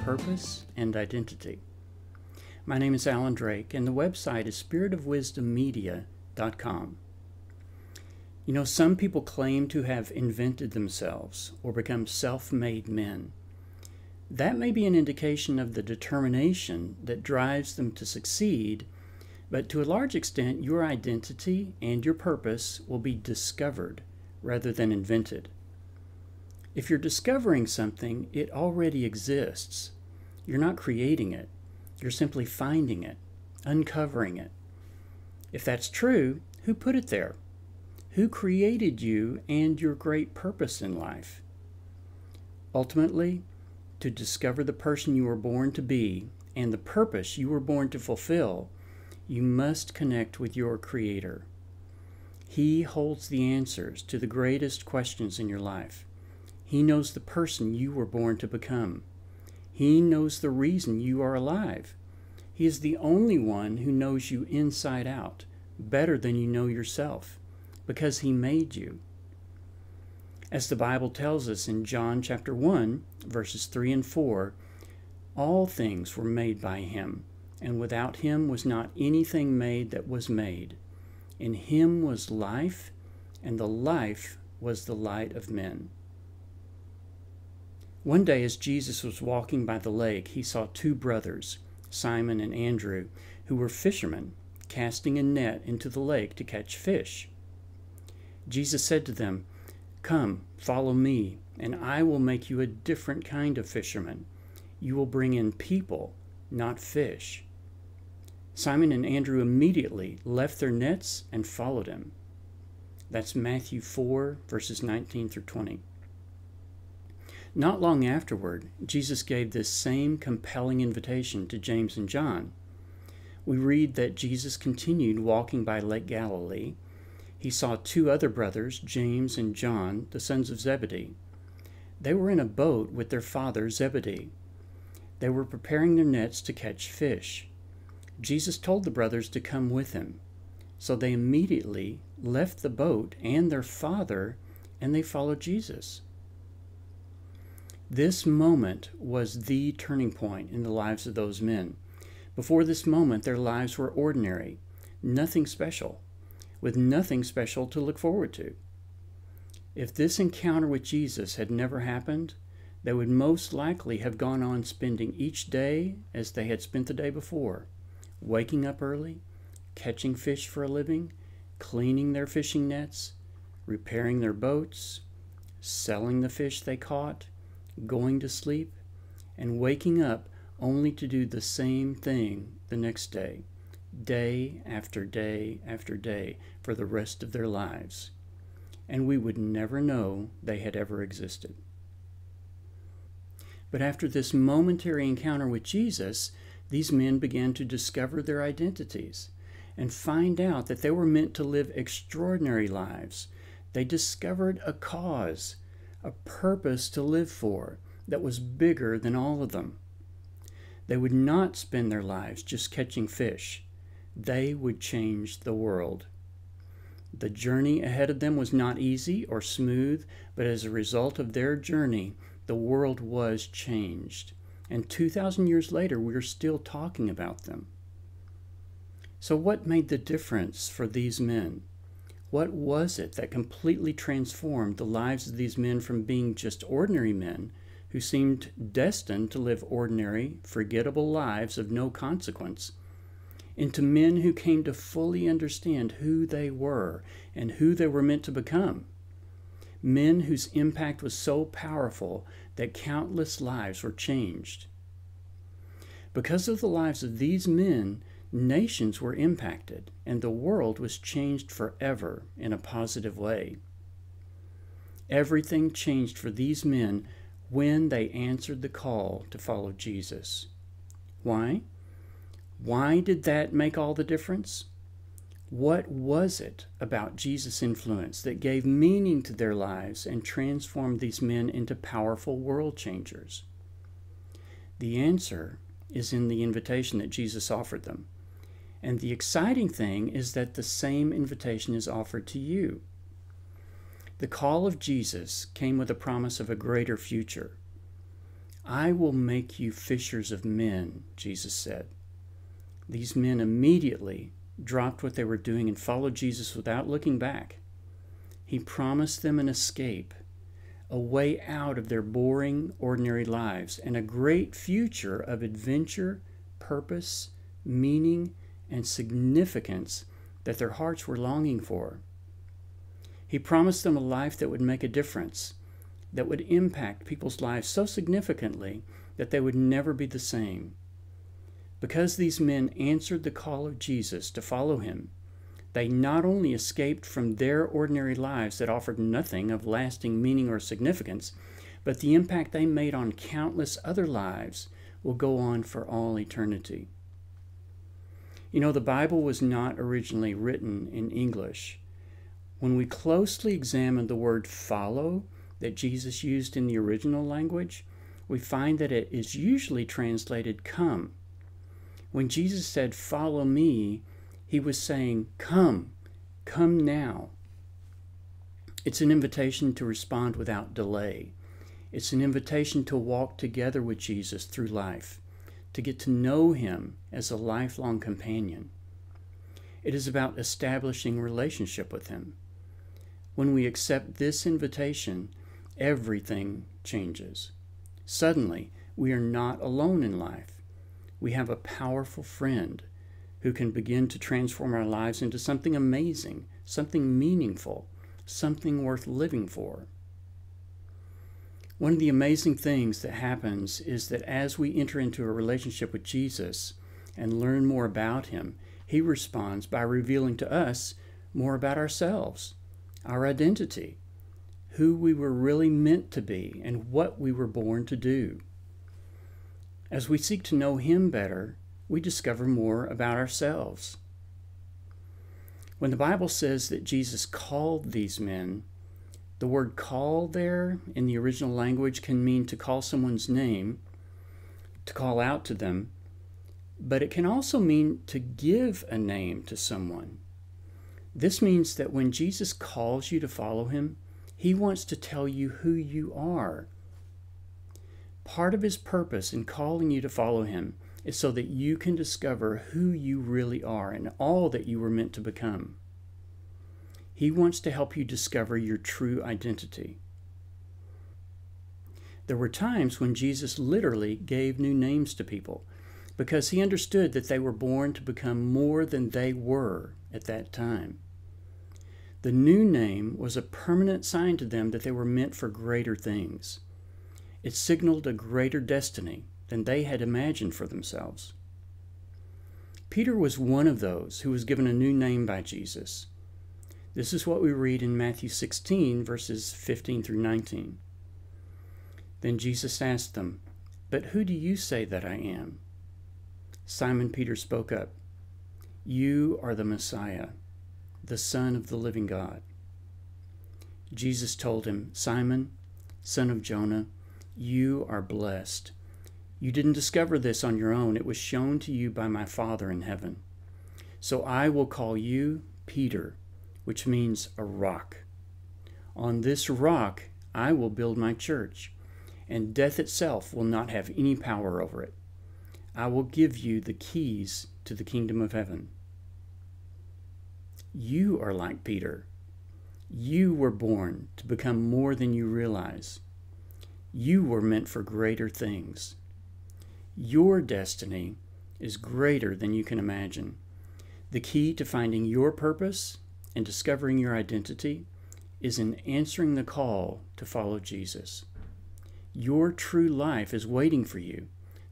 purpose and identity. My name is Alan Drake, and the website is spiritofwisdommedia.com. You know, some people claim to have invented themselves or become self-made men. That may be an indication of the determination that drives them to succeed, but to a large extent, your identity and your purpose will be discovered rather than invented. If you're discovering something, it already exists. You're not creating it. You're simply finding it, uncovering it. If that's true, who put it there? Who created you and your great purpose in life? Ultimately, to discover the person you were born to be and the purpose you were born to fulfill, you must connect with your Creator. He holds the answers to the greatest questions in your life. He knows the person you were born to become. He knows the reason you are alive. He is the only one who knows you inside out, better than you know yourself, because He made you. As the Bible tells us in John chapter 1, verses 3 and 4, all things were made by Him, and without Him was not anything made that was made. In Him was life, and the life was the light of men. One day as Jesus was walking by the lake, He saw two brothers, Simon and Andrew, who were fishermen, casting a net into the lake to catch fish. Jesus said to them, "Come, follow me, and I will make you a different kind of fisherman. You will bring in people, not fish." Simon and Andrew immediately left their nets and followed Him. That's Matthew 4, verses 19 through 20. Not long afterward, Jesus gave this same compelling invitation to James and John. We read that Jesus continued walking by Lake Galilee. He saw two other brothers, James and John, the sons of Zebedee. They were in a boat with their father Zebedee. They were preparing their nets to catch fish. Jesus told the brothers to come with Him. So they immediately left the boat and their father, and they followed Jesus. This moment was the turning point in the lives of those men. Before this moment, their lives were ordinary, nothing special, with nothing special to look forward to. If this encounter with Jesus had never happened, they would most likely have gone on spending each day as they had spent the day before, waking up early, catching fish for a living, cleaning their fishing nets, repairing their boats, selling the fish they caught, going to sleep, and waking up only to do the same thing the next day, day after day after day, for the rest of their lives. And we would never know they had ever existed. But after this momentary encounter with Jesus, these men began to discover their identities and find out that they were meant to live extraordinary lives. They discovered a cause, a purpose to live for that was bigger than all of them. They would not spend their lives just catching fish. They would change the world. The journey ahead of them was not easy or smooth, but as a result of their journey, the world was changed. And 2,000 years later, we are still talking about them. So what made the difference for these men? What was it that completely transformed the lives of these men from being just ordinary men who seemed destined to live ordinary, forgettable lives of no consequence, into men who came to fully understand who they were and who they were meant to become? Men whose impact was so powerful that countless lives were changed. Because of the lives of these men, nations were impacted, and the world was changed forever in a positive way. Everything changed for these men when they answered the call to follow Jesus. Why? Why did that make all the difference? What was it about Jesus' influence that gave meaning to their lives and transformed these men into powerful world changers? The answer is in the invitation that Jesus offered them. And the exciting thing is that the same invitation is offered to you. The call of Jesus came with a promise of a greater future. I will make you fishers of men, Jesus said. These men immediately dropped what they were doing and followed Jesus without looking back. He promised them an escape, a way out of their boring, ordinary lives, and a great future of adventure, purpose, meaning, and significance that their hearts were longing for. He promised them a life that would make a difference, that would impact people's lives so significantly that they would never be the same. Because these men answered the call of Jesus to follow him, they not only escaped from their ordinary lives that offered nothing of lasting meaning or significance, but the impact they made on countless other lives will go on for all eternity. You know, the Bible was not originally written in English. When we closely examine the word follow that Jesus used in the original language, we find that it is usually translated come. When Jesus said, "Follow me," he was saying, come now. It's an invitation to respond without delay. It's an invitation to walk together with Jesus through life, to get to know him as a lifelong companion. It is about establishing relationship with him. When we accept this invitation, everything changes. Suddenly, we are not alone in life. We have a powerful friend who can begin to transform our lives into something amazing, something meaningful, something worth living for. One of the amazing things that happens is that as we enter into a relationship with Jesus and learn more about him, he responds by revealing to us more about ourselves, our identity, who we were really meant to be, and what we were born to do. As we seek to know him better, we discover more about ourselves. When the Bible says that Jesus called these men, the word call there in the original language can mean to call someone's name, to call out to them, but it can also mean to give a name to someone. This means that when Jesus calls you to follow him, he wants to tell you who you are. Part of his purpose in calling you to follow him is so that you can discover who you really are and all that you were meant to become. He wants to help you discover your true identity. There were times when Jesus literally gave new names to people because he understood that they were born to become more than they were at that time. The new name was a permanent sign to them that they were meant for greater things. It signaled a greater destiny than they had imagined for themselves. Peter was one of those who was given a new name by Jesus. This is what we read in Matthew 16, verses 15 through 19. Then Jesus asked them, "But who do you say that I am?" Simon Peter spoke up, "You are the Messiah, the Son of the living God." Jesus told him, "Simon, son of Jonah, you are blessed. You didn't discover this on your own. It was shown to you by my Father in heaven. So I will call you Peter, which means a rock. On this rock I will build my church, and death itself will not have any power over it. I will give you the keys to the kingdom of heaven." You are like Peter. You were born to become more than you realize. You were meant for greater things. Your destiny is greater than you can imagine. The key to finding your purpose and discovering your identity is in answering the call to follow Jesus. Your true life is waiting for you,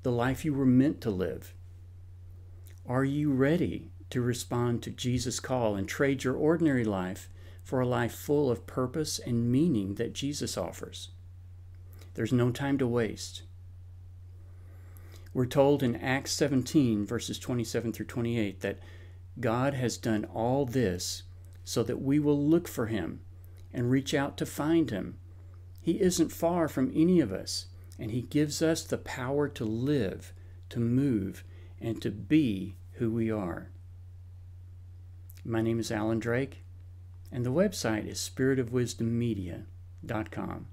the life you were meant to live. Are you ready to respond to Jesus' call and trade your ordinary life for a life full of purpose and meaning that Jesus offers? There's no time to waste. We're told in Acts 17, verses 27 through 28, that God has done all this so that we will look for him and reach out to find him. He isn't far from any of us, and he gives us the power to live, to move, and to be who we are. My name is Alan Drake, and the website is spiritofwisdommedia.com.